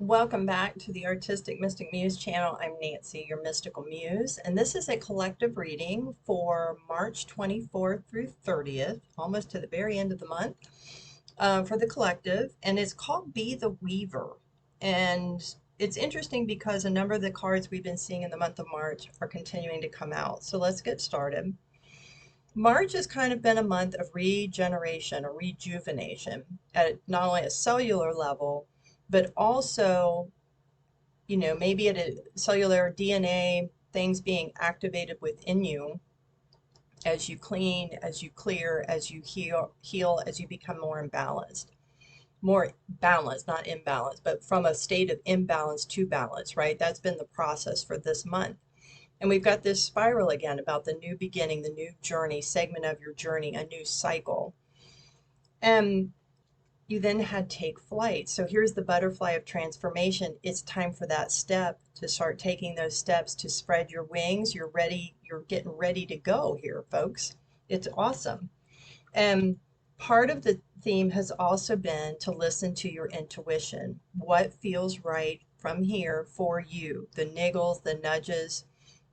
Welcome back to the Artistic Mystic Muse channel. I'm Nancy, your mystical muse, and this is a collective reading for March 24th through 30th, almost to the very end of the month, for the collective, and it's called Be the Weaver. And it's interesting because a number of the cards we've been seeing in the month of March are continuing to come out. So let's get started. March has kind of been a month of regeneration or rejuvenation at not only a cellular level, but also, maybe at a cellular DNA, things being activated within you as you clean, as you clear, as you heal, as you become more imbalanced. More balanced, not imbalanced, but from a state of imbalance to balance, right? That's been the process for this month. And we've got this spiral again about the new beginning, the new journey, segment of your journey, a new cycle. And you then had take flight. So here's the butterfly of transformation. It's time for that step to start taking those steps to spread your wings. You're ready. You're getting ready to go here, folks. It's awesome. And part of the theme has also been to listen to your intuition. What feels right from here for you? The niggles, the nudges.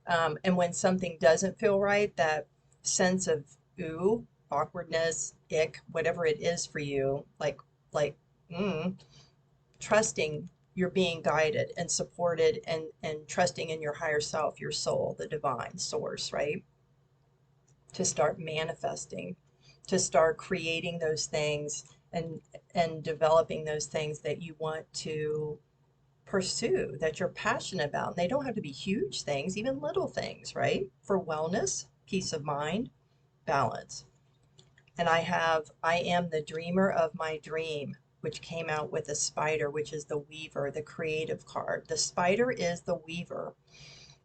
And when something doesn't feel right, that sense of ooh, awkwardness, ick, whatever it is for you, like mm, trusting you're being guided and supported and trusting in your higher self, your soul, the divine source, right? To start manifesting, to start creating those things and developing those things that you want to pursue, that you're passionate about. They don't have to be huge things, even little things, right? For wellness, peace of mind, balance. And I am the dreamer of my dream, which came out with a spider, which is the weaver, the creative card. The spider is the weaver,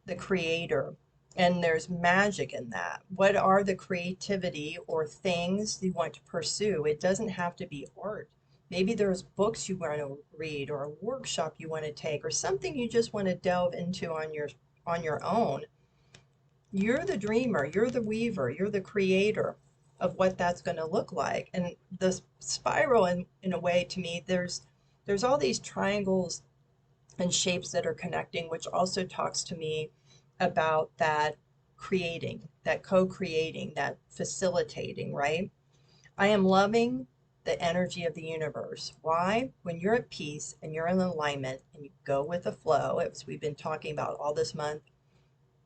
the creator. And there's magic in that. What are the creativity or things you want to pursue? It doesn't have to be art. Maybe there's books you want to read or a workshop you want to take or something you just want to delve into on your own. You're the dreamer, you're the weaver, you're the creator of what that's going to look like. And the spiral, in a way, to me, there's all these triangles and shapes that are connecting, which also talks to me about that creating, that co-creating, that facilitating, right? I am loving the energy of the universe. Why? When you're at peace and you're in alignment and you go with the flow, as we've been talking about all this month,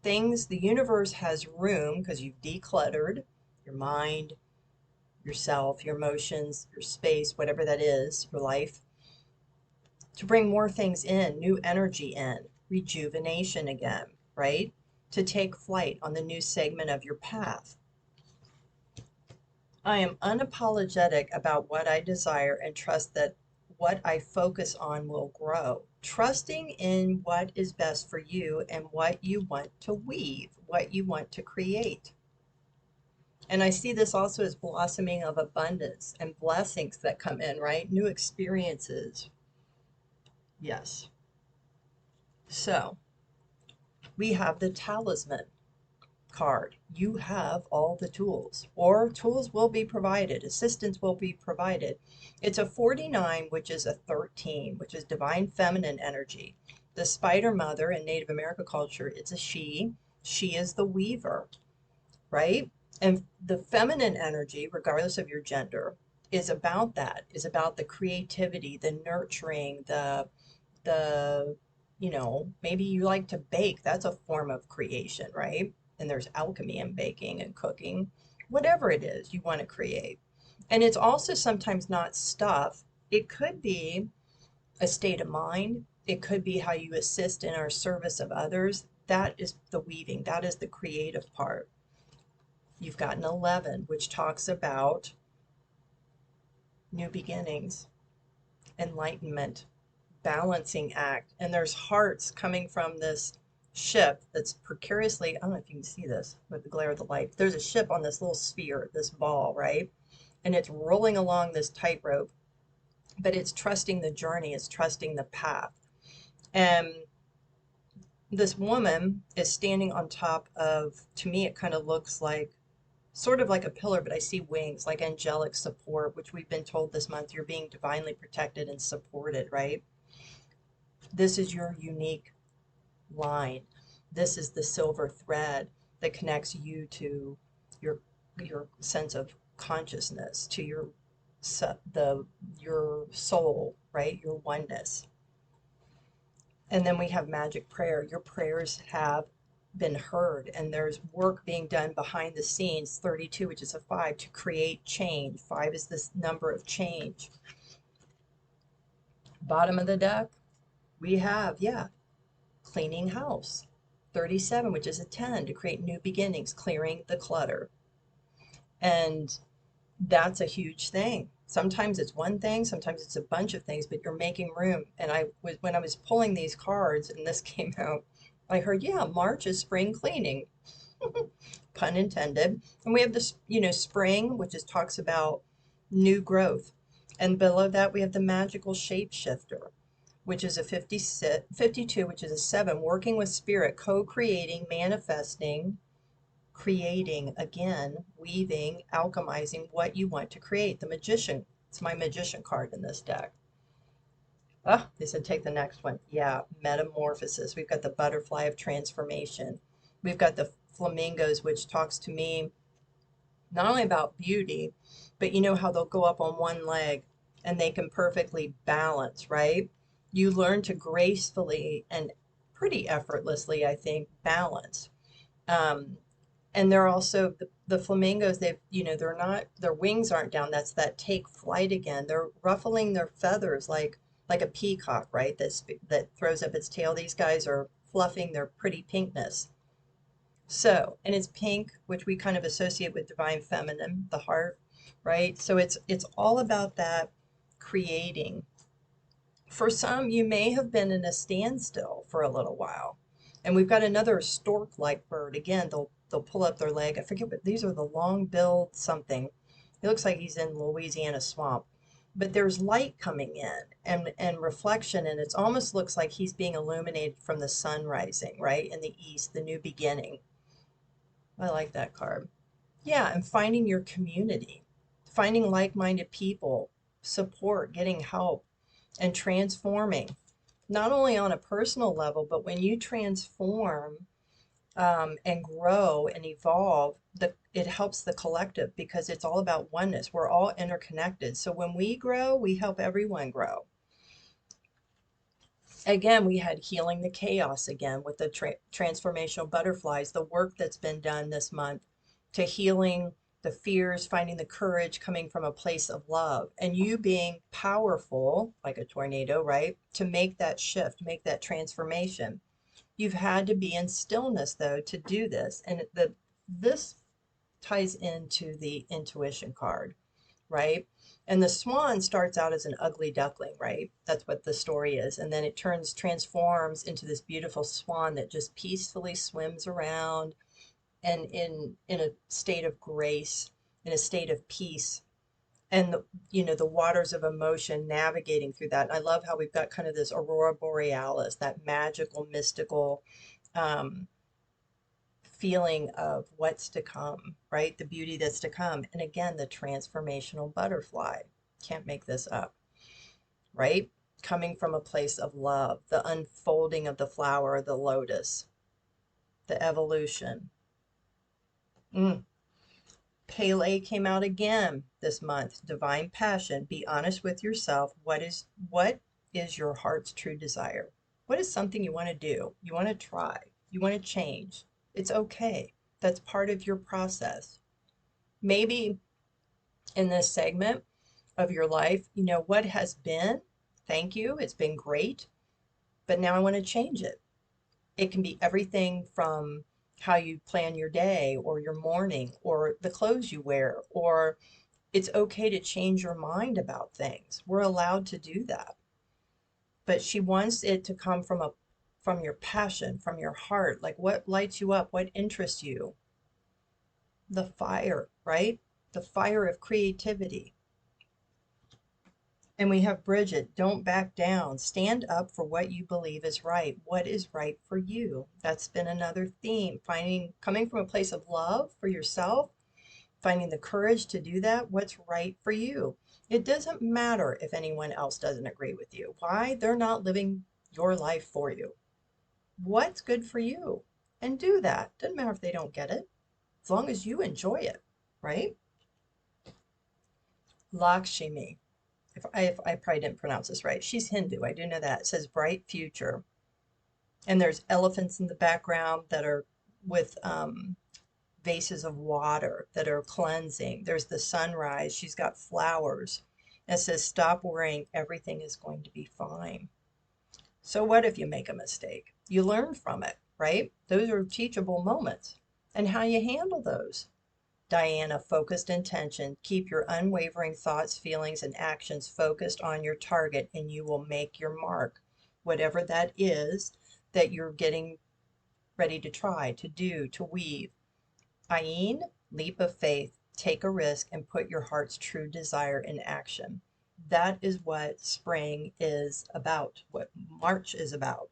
the universe has room because you've decluttered your mind, yourself, your emotions, your space, whatever that is, your life, to bring more things in, new energy in, rejuvenation again, right? To take flight on the new segment of your path. I am unapologetic about what I desire and trust that what I focus on will grow. Trusting in what is best for you and what you want to weave, what you want to create. And I see this also as blossoming of abundance and blessings that come in, right? New experiences. Yes. So we have the talisman card. You have all the tools, or tools will be provided, assistance will be provided. It's a 49, which is a 13, which is divine feminine energy. The spider mother in Native American culture, it's a she. She is the weaver, right? And the feminine energy, regardless of your gender, is about that, is about the creativity, the nurturing, the maybe you like to bake. That's a form of creation, right? And there's alchemy in baking and cooking, whatever it is you want to create. And it's also sometimes not stuff. It could be a state of mind. It could be how you assist in our service of others. That is the weaving. That is the creative part. You've got an 11, which talks about new beginnings, enlightenment, balancing act. And there's hearts coming from this ship that's precariously, I don't know if you can see this with the glare of the light. There's a ship on this little sphere, this ball, right? And it's rolling along this tightrope, but it's trusting the journey, it's trusting the path. And this woman is standing on top of, to me, it kind of looks like sort of like a pillar, but I see wings, like angelic support, which we've been told this month you're being divinely protected and supported, right? This is your unique line. This is the silver thread that connects you to your sense of consciousness, to your soul, right? Your oneness. And then we have magic prayer. Your prayers have been heard, and there's work being done behind the scenes. 32, which is a 5, to create change. 5 is this number of change. Bottom of the deck, we have, yeah, cleaning house. 37, which is a 10, to create new beginnings, clearing the clutter. And that's a huge thing. Sometimes it's one thing, sometimes it's a bunch of things, but you're making room. And when I was pulling these cards and this came out, I heard, yeah, March is spring cleaning, pun intended. And we have this, spring, which talks about new growth. And below that, we have the magical shapeshifter, which is a 52, which is a 7, working with spirit, co-creating, manifesting, creating again, weaving, alchemizing what you want to create. The magician, it's my magician card in this deck. Oh, they said take the next one. Yeah, metamorphosis. We've got the butterfly of transformation. We've got the flamingos, which talks to me not only about beauty, but you know how they'll go up on one leg and they can perfectly balance, right? You learn to gracefully and pretty effortlessly, I think, balance. Um, and they're also the flamingos, they're not, their wings aren't down. That's that take flight again. They're ruffling their feathers like a peacock, right? That throws up its tail. These guys are fluffing their pretty pinkness. So, and it's pink, which we kind of associate with divine feminine, the heart, right? So it's all about that creating. For some, you may have been in a standstill for a little while. And we've got another stork-like bird. Again, they'll pull up their leg. I forget what these are, the long-billed something. It looks like he's in Louisiana swamp. But there's light coming in and reflection, and it almost looks like he's being illuminated from the sun rising, right? In the east, the new beginning. I like that card. Yeah, and finding your community, finding like-minded people, support, getting help, and transforming, not only on a personal level, but when you transform and grow and evolve, it helps the collective because it's all about oneness. We're all interconnected. So when we grow, we help everyone grow. Again, we had healing the chaos again with the transformational butterflies, the work that's been done this month to healing the fears, finding the courage coming from a place of love, and you being powerful like a tornado, right? To make that shift, make that transformation. You've had to be in stillness though to do this. And this ties into the intuition card, right? And the swan starts out as an ugly duckling, right? That's what the story is. And then it transforms into this beautiful swan that just peacefully swims around and in a state of grace, in a state of peace. And the waters of emotion navigating through that. And I love how we've got kind of this aurora borealis, that magical, mystical feeling of what's to come, right? The beauty that's to come. And again, the transformational butterfly. Can't make this up, right? Coming from a place of love, the unfolding of the flower, the lotus, the evolution. Pele came out again this month. Divine passion. Be honest with yourself. What is your heart's true desire? What is something you want to do? You want to try. You want to change. It's okay. That's part of your process. Maybe in this segment of your life, what has been, thank you, it's been great, but now I want to change it. It can be everything from how you plan your day or your morning or the clothes you wear, or it's okay to change your mind about things. We're allowed to do that. But she wants it to come from your passion, from your heart, like what lights you up, what interests you. The fire, right? The fire of creativity. And we have Bridget, don't back down. Stand up for what you believe is right. What is right for you? That's been another theme. Coming from a place of love for yourself, finding the courage to do that. What's right for you? It doesn't matter if anyone else doesn't agree with you. Why? They're not living your life for you. What's good for you? And do that. Doesn't matter if they don't get it, as long as you enjoy it, right? Lakshmi. If I probably didn't pronounce this right. She's Hindu. I do know that. It says bright future. And there's elephants in the background that are with vases of water that are cleansing. There's the sunrise. She's got flowers. It says, stop worrying. Everything is going to be fine. So what if you make a mistake? You learn from it, right? Those are teachable moments. And how you handle those. Diana, focused intention. Keep your unwavering thoughts, feelings, and actions focused on your target, and you will make your mark. Whatever that is that you're getting ready to try, to do, to weave. Ayin, leap of faith. Take a risk and put your heart's true desire in action. That is what spring is about, what March is about.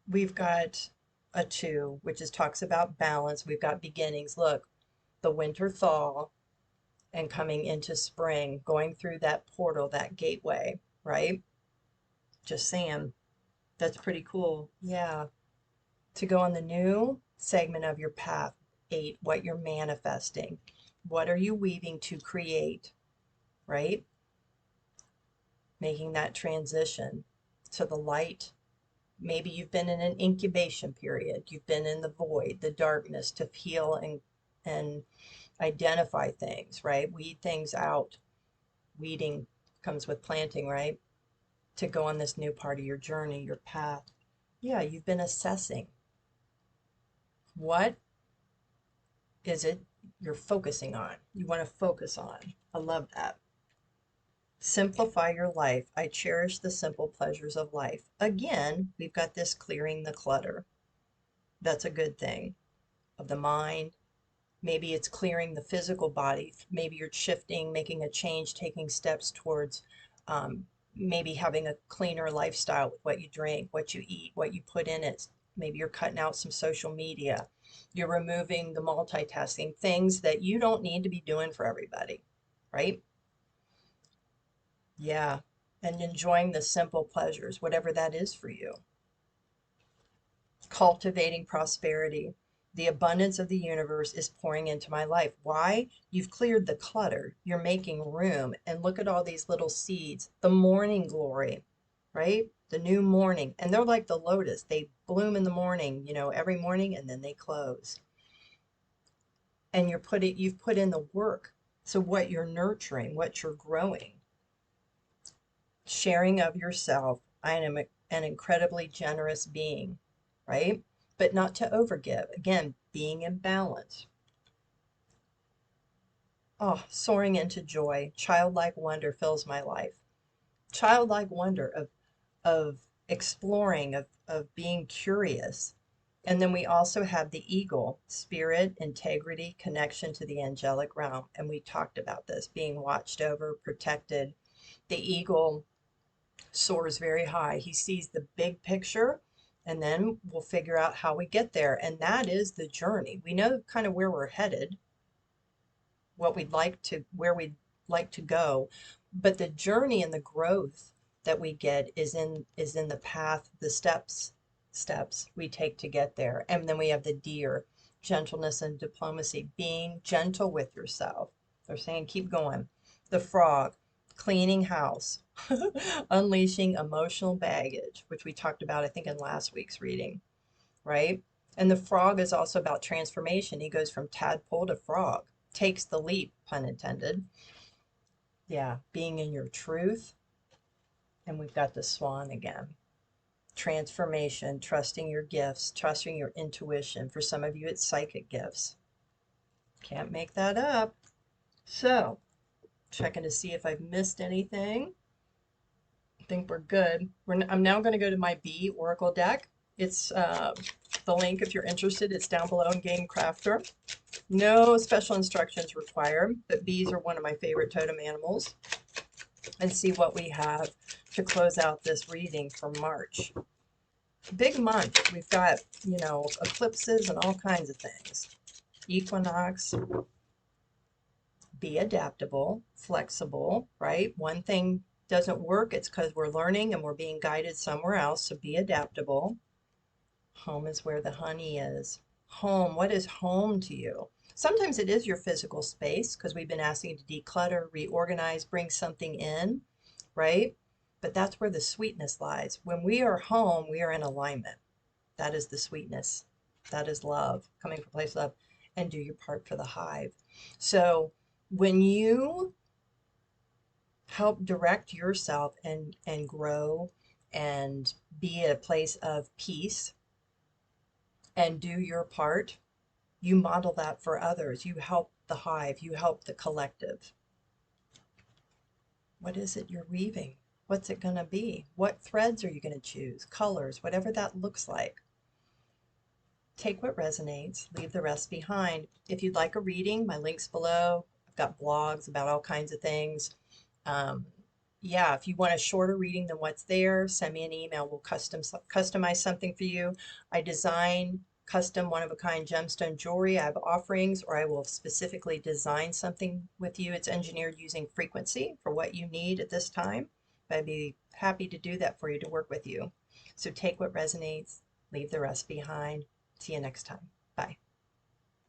We've got a 2, which is talks about balance. We've got beginnings. Look, the winter thaw and coming into spring, going through that portal, that gateway, right? Just saying. That's pretty cool. Yeah. To go on the new segment of your path. 8, what you're manifesting. What are you weaving to create, right? Making that transition to the light. Maybe you've been in an incubation period. You've been in the void, the darkness, to heal and identify things, right? Weed things out. Weeding comes with planting, right? To go on this new part of your journey, your path. Yeah, you've been assessing. What is it you're focusing on? You want to focus on. I love that. Simplify your life. I cherish the simple pleasures of life. Again, we've got this clearing the clutter. That's a good thing. Of the mind. Maybe it's clearing the physical body. Maybe you're shifting, making a change, taking steps towards maybe having a cleaner lifestyle with what you drink, what you eat, what you put in it. Maybe you're cutting out some social media. You're removing the multitasking, things that you don't need to be doing for everybody, right? Yeah. And enjoying the simple pleasures, whatever that is for you. Cultivating prosperity. The abundance of the universe is pouring into my life. Why? You've cleared the clutter. You're making room. And look at all these little seeds. The morning glory, right? The new morning. And they're like the lotus. They bloom in the morning, every morning, and then they close. And you've put in the work. So what you're nurturing, what you're growing. Sharing of yourself. I am an incredibly generous being, right? But not to overgive. Again, being in balance. Oh, soaring into joy. Childlike wonder fills my life. Childlike wonder of exploring, of being curious. And then we also have the eagle, spirit, integrity, connection to the angelic realm. And we talked about this, being watched over, protected. The eagle soars very high. He sees the big picture, and then we'll figure out how we get there. And that is the journey. We know kind of where we're headed, where we'd like to go, but the journey and the growth that we get is in the path, the steps we take to get there. And then we have the deer, gentleness and diplomacy, being gentle with yourself. They're saying keep going. The frog, cleaning house, unleashing emotional baggage, which we talked about, I think, in last week's reading, right? And the frog is also about transformation. He goes from tadpole to frog, takes the leap, pun intended. Yeah, being in your truth. And we've got the swan again. Transformation, trusting your gifts, trusting your intuition. For some of you, it's psychic gifts. Can't make that up. So, checking to see if I've missed anything. I think we're good. I'm now going to go to my Bee Oracle deck. It's the link, if you're interested, it's down below in Game Crafter. No special instructions required, but bees are one of my favorite totem animals. And see what we have to close out this reading for March. Big month. We've got, eclipses and all kinds of things. Equinox. Be adaptable, flexible, right? One thing doesn't work, it's because we're learning and we're being guided somewhere else. So be adaptable. Home is where the honey is. Home, what is home to you? Sometimes it is your physical space because we've been asking you to declutter, reorganize, bring something in, right? But that's where the sweetness lies. When we are home, we are in alignment. That is the sweetness. That is love, coming from a place of love, and do your part for the hive. So when you help direct yourself and grow and be at a place of peace and do your part, you model that for others. You help the hive, you help the collective. What is it you're weaving? What's it going to be? What threads are you going to choose? Colors, whatever that looks like. Take what resonates, leave the rest behind. If you'd like a reading, my link's below. I've got blogs about all kinds of things. Um, yeah, if you want a shorter reading than what's there, send me an email. We'll customize something for you. I design custom one-of-a-kind gemstone jewelry. I have offerings, or I will specifically design something with you. It's engineered using frequency for what you need at this time. But I'd be happy to do that for you, to work with you. So take what resonates, leave the rest behind. See you next time. Bye.